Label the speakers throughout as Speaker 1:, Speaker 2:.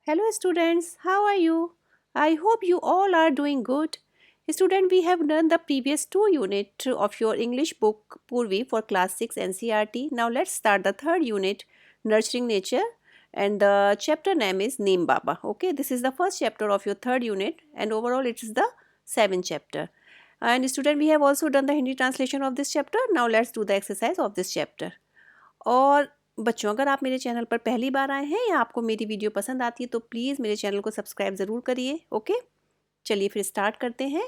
Speaker 1: Hello students, how are you? I hope you all are doing good. Student, we have done the previous two unit of your English book Purvi for class 6 NCERT. Now let's start the third unit, Nurturing Nature, and the chapter name is Neem Baba. Okay, this is the first chapter of your third unit and overall it is the seventh chapter. And student, we have also done the Hindi translation of this chapter. Now let's do the exercise of this chapter. और बच्चों, अगर आप मेरे channel पर पहली बार आए हैं या आपको मेरी वीडियो पसंद आती है तो प्लीज़ मेरे चैनल को सब्सक्राइब ज़रूर करिए। ओके, चलिए फिर स्टार्ट करते हैं।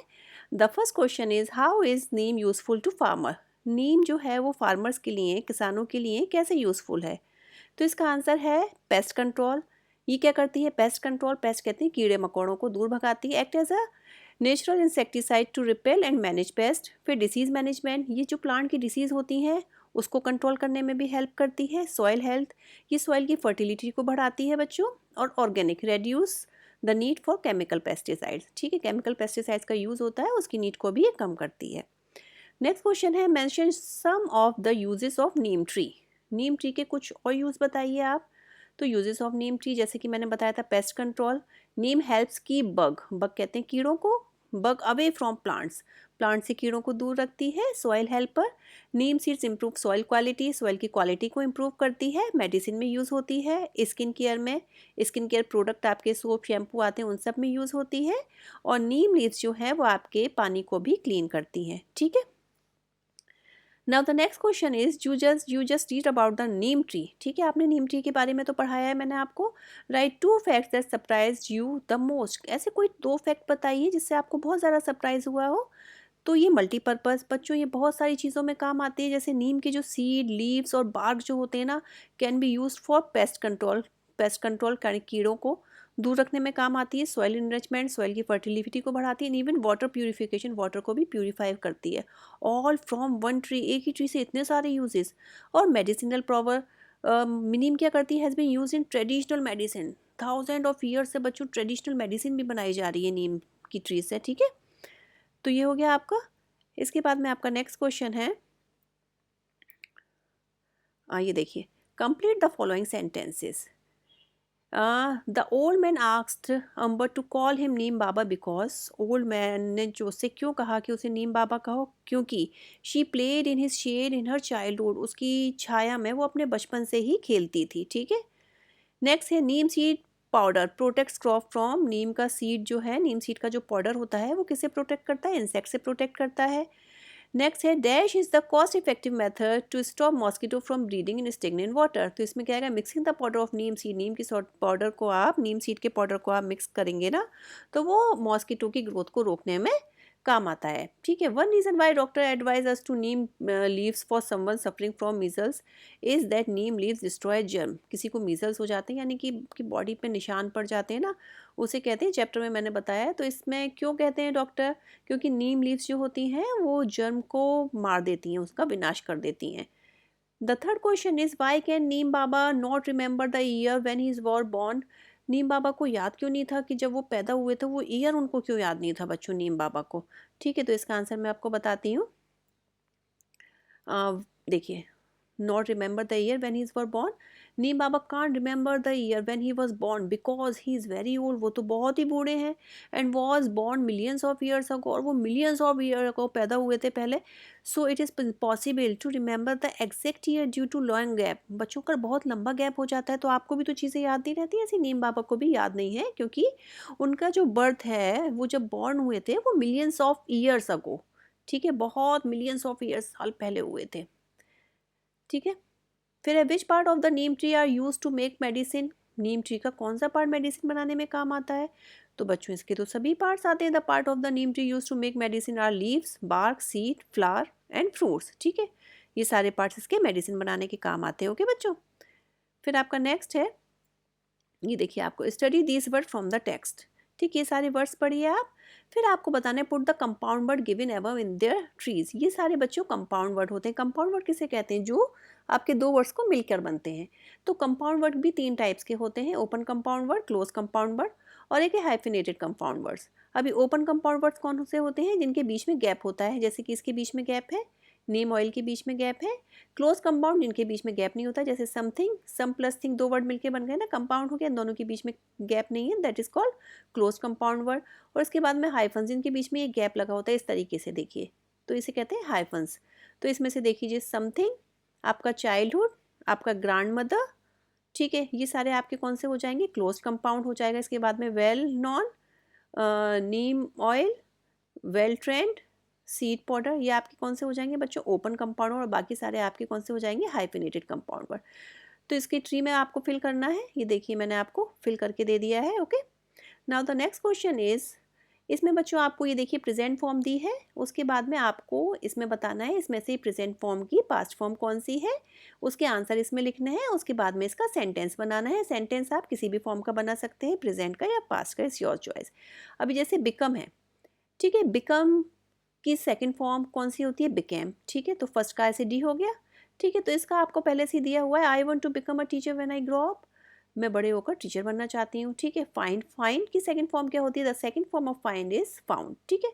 Speaker 1: The first question is how is neem useful to farmer. Neem जो है वो फार्मर्स के लिए, किसानों के लिए कैसे यूज़फुल है? तो इसका आंसर है पेस्ट कंट्रोल। ये क्या करती है? पेस्ट कंट्रोल, पेस्ट कहते हैं कीड़े मकोड़ों को दूर भगाती है। Act as a natural insecticide to repel and manage pest. फिर डिसीज़ मैनेजमेंट, ये जो प्लांट की डिसीज़ होती हैं उसको कंट्रोल करने में भी हेल्प करती है। सॉइल हेल्थ, ये सॉइल की फर्टिलिटी को बढ़ाती है बच्चों। और organic, reduce the need for chemical pesticides. ठीक है, केमिकल पेस्टिसाइड्स का यूज़ होता है, उसकी नीड को भी ये कम करती है। नेक्स्ट क्वेश्चन है mention some of the uses of neem tree. Neem tree के कुछ और यूज़ बताइए आप। तो यूजेस ऑफ नीम ट्री, जैसे कि मैंने बताया था, pest control. Neem helps keep bug, bug कहते हैं कीड़ों को, bug away from plants, plant से कीड़ों को दूर रखती है। Soil helper, neem seeds improve soil quality, soil की क्वालिटी को इंप्रूव करती है। मेडिसिन में यूज़ होती है। स्किन केयर में, स्किन केयर प्रोडक्ट आपके सोप शैम्पू आते हैं उन सब में यूज़ होती है। और नीम लीव्स जो है वो आपके पानी को भी क्लीन करती हैं। ठीक है। Now the next question is you just read about the neem tree. ठीक है, आपने नीम ट्री के बारे में तो पढ़ाया है मैंने आपको। Write two facts that surprise you the most. ऐसे कोई दो फैक्ट बताइए जिससे आपको बहुत ज़्यादा सरप्राइज हुआ हो। तो ये मल्टीपर्पज़ बच्चों, ये बहुत सारी चीज़ों में काम आती है। जैसे नीम के जो सीड, लीव्स और बार्क जो होते हैं ना, can be use for pest control. Pest control कीड़ों को दूर रखने में काम आती है। सॉइल इनरिचमेंट, सॉइल की फर्टिलिटी को बढ़ाती है। इवन वाटर प्यूरिफिकेशन, वाटर को भी प्यूरिफाई करती है। ऑल फ्रॉम वन ट्री, एक ही ट्री से इतने सारे यूजेस। और मेडिसिनल पावर, नीम क्या करती है, has been use in traditional medicine. Thousand of year से बच्चों ट्रेडिशनल मेडिसिन भी बनाई जा रही है नीम की ट्री से। ठीक है, तो ये हो गया आपका। इसके बाद में आपका नेक्स्ट क्वेश्चन है, ये देखिए, complete the following sentences. The old man asked Amber to call him Neem Baba because. Old man ने जो उससे क्यों कहा कि उसे नीम बाबा कहो, क्योंकि she played in his shade in her childhood, उसकी छाया में वो अपने बचपन से ही खेलती थी। ठीक है। नेक्स्ट है neem seed powder protects crop from. नीम का सीड जो है, नीम सीड का जो पाउडर होता है वो किसे प्रोटेक्ट करता है? इंसेक्ट से प्रोटेक्ट करता है। नेक्स्ट है dash is the cost effective method to stop mosquito from breeding in stagnant water. तो इसमें क्या है, mixing the powder of neem seed, नीम की पाउडर को आप, नीम सीड के पाउडर को आप मिक्स करेंगे ना, तो वो मॉस्किटो की ग्रोथ को रोकने में काम आता है। ठीक है। One reason why doctor advise us to neem leaves for someone suffering from measles is that neem leaves destroy germ. किसी को मीजल्स हो जाते हैं, यानी कि बॉडी पे निशान पड़ जाते हैं ना, उसे कहते हैं, चैप्टर में मैंने बताया है। तो इसमें क्यों कहते हैं डॉक्टर? क्योंकि नीम लीव्स जो होती हैं वो जर्म को मार देती हैं, उसका विनाश कर देती हैं। The third question is why can Neem Baba not remember the year when he was born. Neem Baba को याद क्यों नहीं था कि जब वो पैदा हुए थे, वो ईयर उनको क्यों याद नहीं था बच्चों, नीम बाबा को? ठीक है, तो इसका आंसर मैं आपको बताती हूँ। देखिए, not remember the year when he was born. Neem Baba can't remember the year when he was born because he is very old, वो तो बहुत ही बूढ़े हैं। and was born millions of years ago, और वो millions of years ago पैदा हुए थे पहले। so it is possible to remember the exact year due to long gap। बच्चों का बहुत लंबा गैप हो जाता है तो आपको भी तो चीज़ें याद नहीं रहती, ऐसे नीम बाबा को भी याद नहीं है, क्योंकि उनका जो बर्थ है, वो जब बॉर्न हुए थे वो millions of years ago। ठीक है, बहुत millions of years साल पहले हुए थे। ठीक है। फिर है which part of the neem tree are use to make medicine. Neem tree का कौन सा पार्ट मेडिसिन बनाने में काम आता है? तो बच्चों इसके तो सभी पार्ट्स आते हैं। The part of the neem tree use to make medicine are leaves, bark, seed, flower and fruits. ठीक है, ये सारे पार्ट्स इसके मेडिसिन बनाने के काम आते हैं। ओके बच्चों। फिर आपका नेक्स्ट है, ये देखिए, आपको study this word from the text. ठीक, ये सारे वर्ड्स पढ़िए आप। फिर आपको बताना है put the compound word given above in their trees. ये सारे बच्चों कंपाउंड वर्ड होते हैं। कंपाउंड वर्ड किसे कहते हैं? जो आपके दो वर्ड्स को मिलकर बनते हैं। तो कंपाउंड वर्ड भी तीन टाइप्स के होते हैं, open compound word, close compound word, और एक है हाइफिनेटेड कंपाउंड वर्ड्स। अभी ओपन कंपाउंड वर्ड्स कौन से होते हैं? जिनके बीच में गैप होता है, जैसे कि इसके बीच में गैप है, नेम ऑयल के बीच में गैप है। क्लोज कंपाउंड जिनके बीच में गैप नहीं होता, जैसे समथिंग, सम प्लस थिंग, दो वर्ड मिलके बन गए ना, कंपाउंड हो गया, दोनों के बीच में गैप नहीं है, that is called close compound word. और इसके बाद में हाइफन, जिनके बीच में ये गैप लगा होता है इस तरीके से देखिए, तो इसे कहते हैं हाइफन्स। तो इसमें से देखिए समथिंग, आपका चाइल्डहुड, आपका ग्रैंड मदर, ठीक है, ये सारे आपके कौन से हो जाएंगे, क्लोज कंपाउंड हो जाएगा। इसके बाद में well known, neem oil, well trend, seed powder, ये आपके कौन से हो जाएंगे बच्चों, ओपन कंपाउंड। और बाकी सारे आपके कौन से हो जाएंगे, हाइफिनेटेड कंपाउंड वर्ड। तो इसकी ट्री में आपको फिल करना है, ये देखिए मैंने आपको फिल करके दे दिया है। Okay, now the next question is, इसमें बच्चों आपको ये देखिए प्रेजेंट फॉर्म दी है, उसके बाद में आपको इसमें बताना है इसमें से प्रेजेंट फॉर्म की पास्ट फॉर्म कौन सी है, उसके आंसर इसमें लिखने हैं। उसके बाद में इसका सेंटेंस बनाना है। सेंटेंस आप किसी भी फॉर्म का बना सकते हैं, प्रेजेंट का या पास्ट का, इट्स योर चॉइस। अभी जैसे बिकम है, ठीक है, बिकम की सेकंड फॉर्म कौन सी होती है, बिकेम, ठीक है, तो फर्स्ट का ऐसे डी हो गया, ठीक है। तो इसका आपको पहले से दिया हुआ है, I want to become a teacher when I grow up, मैं बड़े होकर टीचर बनना चाहती हूँ, ठीक है। फाइंड, फाइंड की सेकंड फॉर्म क्या होती है, the second form of find is found, ठीक है।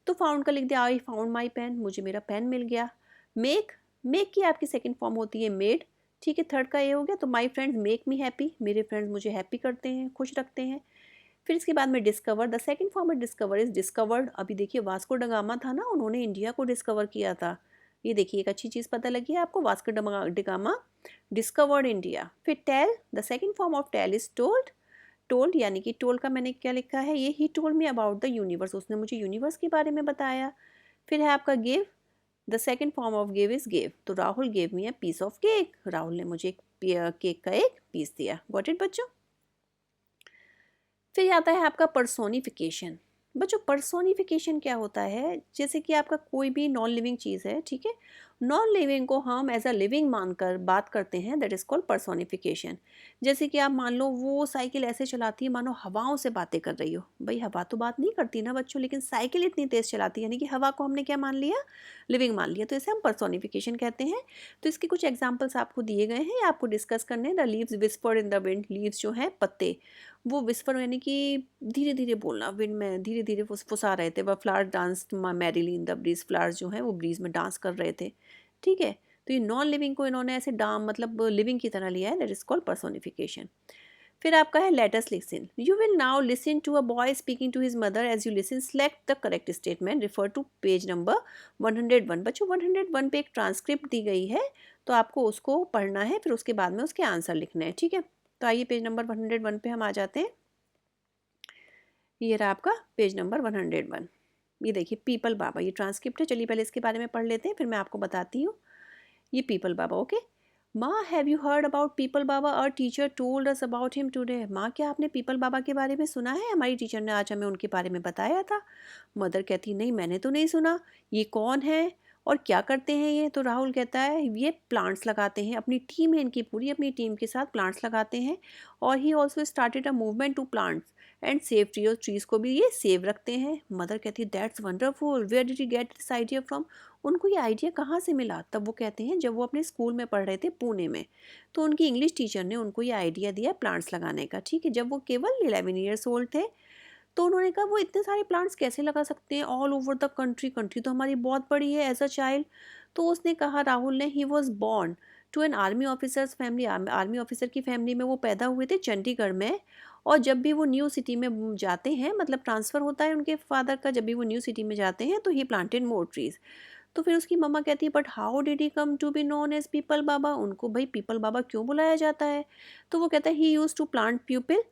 Speaker 1: तो फाउंड का लिख दिया, आई फाउंड माई पेन, मुझे मेरा पेन मिल गया। मेक, मेक की आपकी सेकंड फॉर्म होती है मेड, ठीक है। थर्ड का ये हो गया, तो my friends make me happy, मेरे फ्रेंड्स मुझे हैप्पी करते हैं, खुश रखते हैं। फिर इसके बाद में discover, the second form of discover is discovered. अभी देखिए वास्को डगामा था ना, उन्होंने इंडिया को डिस्कवर किया था, ये देखिए एक अच्छी चीज़ पता लगी है आपको, वास्को डगामा डिस्कवर्ड इंडिया। फिर tell, the second form of tell is told, told यानी कि टोल्ड का मैंने क्या लिखा है, ये he told me about the universe, उसने मुझे यूनिवर्स के बारे में बताया। फिर है आपका give, the second form of give is give, तो Rahul give me a piece of cake, Rahul ने मुझे एक केक का एक पीस दिया। गॉट इट बच्चों। फिर आता है आपका पर्सोनिफिकेशन। बच्चों पर्सोनिफिकेशन क्या होता है, जैसे कि आपका कोई भी नॉन लिविंग चीज़ है, ठीक है, नॉन लिविंग को हम एज अ लिविंग मानकर बात करते हैं, दैट इज कॉल्ड पर्सोनिफिकेशन। जैसे कि आप मान लो वो साइकिल ऐसे चलाती है मानो हवाओं से बातें कर रही हो, भाई हवा तो बात नहीं करती ना बच्चों, लेकिन साइकिल इतनी तेज़ चलाती है, यानी कि हवा को हमने क्या मान लिया, लिविंग मान लिया, तो इसे हम पर्सोनिफिकेशन कहते हैं। तो इसके कुछ एग्जाम्पल्स आपको दिए गए हैं, आपको डिस्कस करने हैं। The leaves whispered in the wind, leaves जो हैं पत्ते, वो विस्पर यानी कि धीरे धीरे बोलना, विंड में धीरे धीरे फुसफुसा रहे थे। वह flower dance merrily in the breeze, flowers जो हैं वो ब्रीज में डांस कर रहे थे, ठीक है। तो ये नॉन लिविंग को इन्होंने ऐसे डाम मतलब लिविंग की तरह लिया है, दैट इज कॉल्ड पर्सोनिफिकेशन। फिर आपका है let us listen, you will now listen to a boy speaking to his mother, as you listen select the correct statement, refer to page number 101। बच्चों 101 पे एक ट्रांसक्रिप्ट दी गई है, तो आपको उसको पढ़ना है, फिर उसके बाद में उसके आंसर लिखने हैं, ठीक है। तो आइए पेज नंबर 101 पे हम आ जाते हैं। ये रहा आपका पेज नंबर 101। ये देखिए पीपल बाबा, ये ट्रांसक्रिप्ट है, चलिए पहले इसके बारे में पढ़ लेते हैं, फिर मैं आपको बताती हूँ। ये पीपल बाबा, ओके। माँ have you heard about Peepal Baba, और teacher told us about him today. माँ क्या आपने पीपल बाबा के बारे में सुना है, हमारी टीचर ने आज हमें उनके बारे में बताया था। मदर कहती नहीं मैंने तो नहीं सुना, ये कौन है और क्या करते हैं ये। तो राहुल कहता है ये प्लांट्स लगाते हैं, अपनी टीम है इनकी पूरी, अपनी टीम के साथ प्लांट्स लगाते हैं। और he also started a movement to plants and save tree, और ट्रीज को भी ये सेव रखते हैं। मदर कहती है that's wonderful, where did you get this idea from. उनको ये आइडिया कहाँ से मिला, तब वो कहते हैं जब वो अपने स्कूल में पढ़ रहे थे पुणे में, तो उनकी इंग्लिश टीचर ने उनको ये आइडिया दिया प्लांट्स लगाने का, ठीक है, जब वो केवल 11 ईयर्स ओल्ड थे। तो उन्होंने कहा वो इतने सारे प्लांट्स कैसे लगा सकते हैं all over the country, country तो हमारी बहुत बड़ी है एज अ चाइल्ड। तो उसने कहा राहुल ने, he was born to an army officer's family, army officer की फैमिली में वो पैदा हुए थे चंडीगढ़ में। और जब भी वो न्यू सिटी में जाते हैं, मतलब ट्रांसफ़र होता है उनके फादर का, जब भी वो न्यू सिटी में जाते हैं तो ही प्लांटेड मोर ट्रीज। तो फिर उसकी मम्मा कहती है but how did he come to be known as Peepal Baba, उनको भाई पीपल बाबा क्यों बुलाया जाता है। तो वो कहता है he used to plant pupil,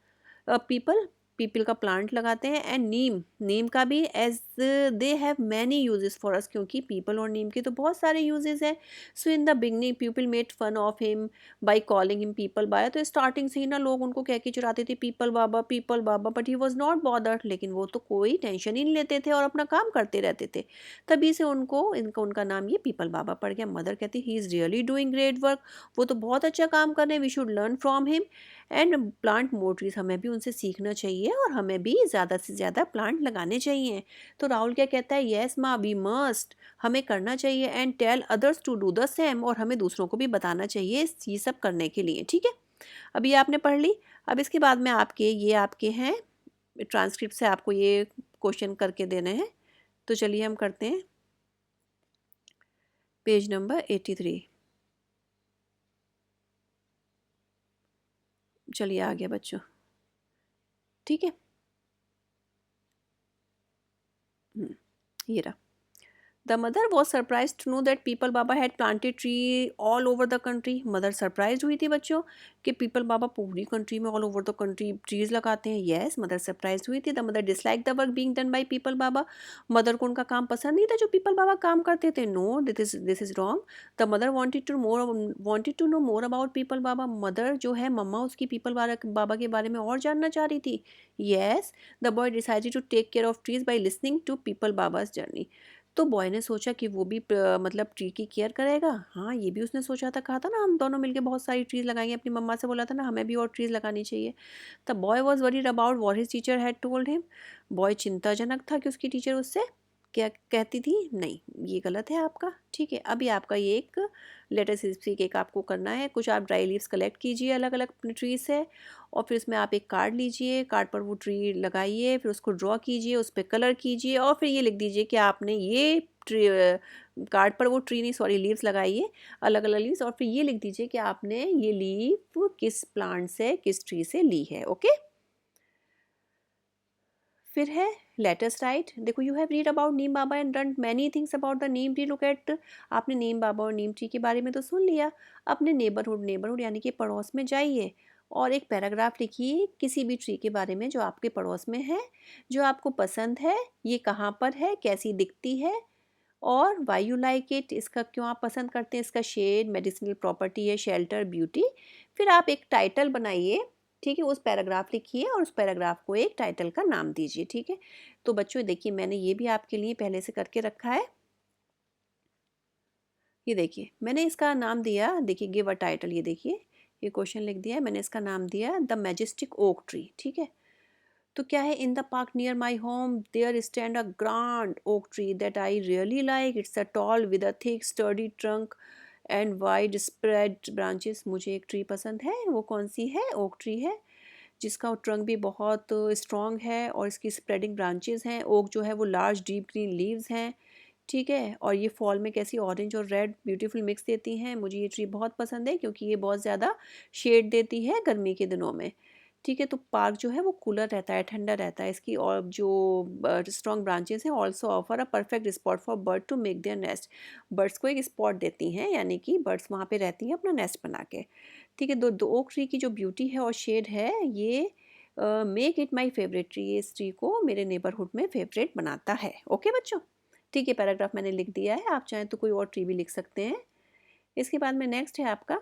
Speaker 1: peepal, पीपल का प्लांट लगाते हैं। एंड नीम, नीम का भी, as they have many uses for us, क्योंकि पीपल और नीम के तो बहुत सारे यूजेस हैं। So in the beginning people made fun of him by calling him Peepal by, तो स्टार्टिंग से ही ना लोग उनको कह के चुराते थे Peepal Baba, but he was not bothered, लेकिन वो तो कोई टेंशन ही नहीं लेते थे और अपना काम करते रहते थे। तभी से उनको इनका उनका नाम ये पीपल बाबा पड़ गया। मदर कहती he is really doing great work, वो तो बहुत अच्छा काम कर रहे हैं, we should learn from him and plant more trees, हमें भी उनसे सीखना चाहिए और हमें भी ज़्यादा से ज़्यादा प्लांट लगाने चाहिए। तो राहुल क्या कहता है, यस माँ वी मस्ट, हमें करना चाहिए, and tell others to do the same, और हमें दूसरों को भी बताना चाहिए ये सब करने के लिए, ठीक है। अब ये आपने पढ़ ली। अब इसके बाद में आपके ये आपके हैं ट्रांसक्रिप्ट से आपको ये क्वेश्चन करके देने हैं, तो चलिए हम करते हैं। Page number 83। चलिए आ गया बच्चों, ठीक है। ये रहा। The mother was surprised to know that People Baba had planted tree all over the country. Mother surprise हुई थी बच्चों कि पीपल बाबा पूरी कंट्री में, all over the country trees लगाते हैं। यस, मदर सरप्राइज हुई थी। The mother dislike the work being done by people Baba. Mother को उनका काम पसंद नहीं था जो पीपल बाबा काम करते थे। No, this is wrong. The mother wanted to know more about Peepal Baba. Mother जो है मम्मा उसकी पीपल बाबा के बारे में और जानना चाह रही थी। Yes, the boy decided to take care of trees by listening to Peepal Baba's journey. तो बॉय ने सोचा कि वो भी मतलब ट्री की केयर करेगा। हाँ, ये भी उसने सोचा था, कहा था ना हम दोनों मिलके बहुत सारी ट्रीज लगाएंगे। अपनी मम्मा से बोला था ना हमें भी और ट्रीज लगानी चाहिए। The boy was worried about what his teacher had told him. Boy चिंताजनक था कि उसकी टीचर उससे क्या कहती थी। नहीं, ये गलत है आपका, ठीक है। अभी आपका ये एक लेटर सीरीज एक आपको करना है। कुछ आप ड्राई लीव्स कलेक्ट कीजिए अलग अलग ट्री से, और फिर उसमें आप एक कार्ड लीजिए, कार्ड पर वो ट्री लगाइए, फिर उसको ड्रॉ कीजिए, उस पर कलर कीजिए, और फिर ये लिख दीजिए कि आपने ये ट्री, कार्ड पर वो ट्री नहीं सॉरी लीव्स लगाइए, अलग अलग लीव्स, और फिर ये लिख दीजिए कि आपने ये लीव किस प्लांट से, किस ट्री से ली है। ओके। फिर है लेटेस्ट राइट। देखो, you have read about Neem Baba and learn many things about the neem tree. Look at, आपने नीम बाबा और नीम ट्री के बारे में तो सुन लिया। अपने नेबरहुड यानी कि पड़ोस में जाइए और एक पैराग्राफ लिखिए किसी भी ट्री के बारे में जो आपके पड़ोस में है, जो आपको पसंद है, ये कहाँ पर है, कैसी दिखती है, और वाई यू लाइक इट, इसका क्यों आप पसंद करते हैं, इसका शेड, मेडिसिनल प्रॉपर्टी है, शेल्टर, ब्यूटी। फिर आप एक टाइटल बनाइए, ठीक है। उस पैराग्राफ लिखिए और उस पैराग्राफ को एक टाइटल का नाम दीजिए, ठीक है। तो बच्चों देखिए, मैंने ये भी आपके लिए पहले से करके रखा है। ये देखिए, मैंने इसका नाम दिया, देखिए गिव अ टाइटल। ये देखिए, ये क्वेश्चन लिख दिया है मैंने, इसका नाम दिया द मैजेस्टिक ओक ट्री, ठीक है। तो क्या है, in the park near my home there stand a grand oak tree that I really like. It's a tall with a thick sturdy trunk and wide spread branches. मुझे एक tree पसंद है, वो कौन सी है, ओक ट्री है, जिसका trunk भी बहुत स्ट्रॉन्ग है और इसकी स्प्रेडिंग ब्रांचेस हैं। ओक जो है वो लार्ज डीप ग्रीन लीव्स हैं, ठीक है। और ये फॉल में कैसी ऑरेंज और रेड ब्यूटीफुल मिक्स देती हैं। मुझे ये ट्री बहुत पसंद है क्योंकि ये बहुत ज़्यादा शेड देती है गर्मी के दिनों में, ठीक है। तो पार्क जो है वो कूलर रहता है, ठंडा रहता है। इसकी और जो स्ट्रॉन्ग ब्रांचेस हैं also offer a perfect spot for bird to make their nest. Birds को एक स्पॉट देती हैं, यानी कि बर्ड्स वहाँ पे रहती हैं अपना नेस्ट बना के, ठीक है। दो ओक ट्री की जो ब्यूटी है और शेड है, ये make it my favourite tree, ये इस ट्री को मेरे नेबरहुड में फेवरेट बनाता है। ओके बच्चों, ठीक है। पैराग्राफ मैंने लिख दिया है, आप चाहें तो कोई और ट्री भी लिख सकते हैं। इसके बाद में नेक्स्ट है आपका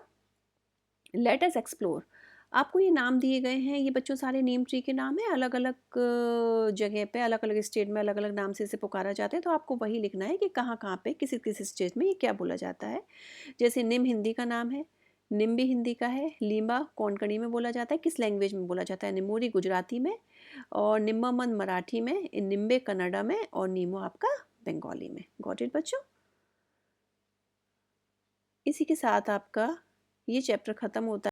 Speaker 1: लेट अस एक्सप्लोर। आपको ये नाम दिए गए हैं, ये बच्चों सारे नीम ट्री के नाम है, अलग अलग जगह पे, अलग अलग स्टेट में अलग अलग नाम से इसे पुकारा जाता है। तो आपको वही लिखना है कि कहाँ कहाँ पे किसी किसी स्टेट में ये क्या बोला जाता है। जैसे निम हिंदी का नाम है, निम भी हिंदी का है। लीमा कोंकणी में बोला जाता है, किस लैंग्वेज में बोला जाता है, निमोरी गुजराती में, और निम्ममन मराठी में, निम्बे कन्नड़ा में, और नीमो आपका बंगाली में। गॉट इट बच्चों। इसी के साथ आपका ये चैप्टर ख़त्म होता है।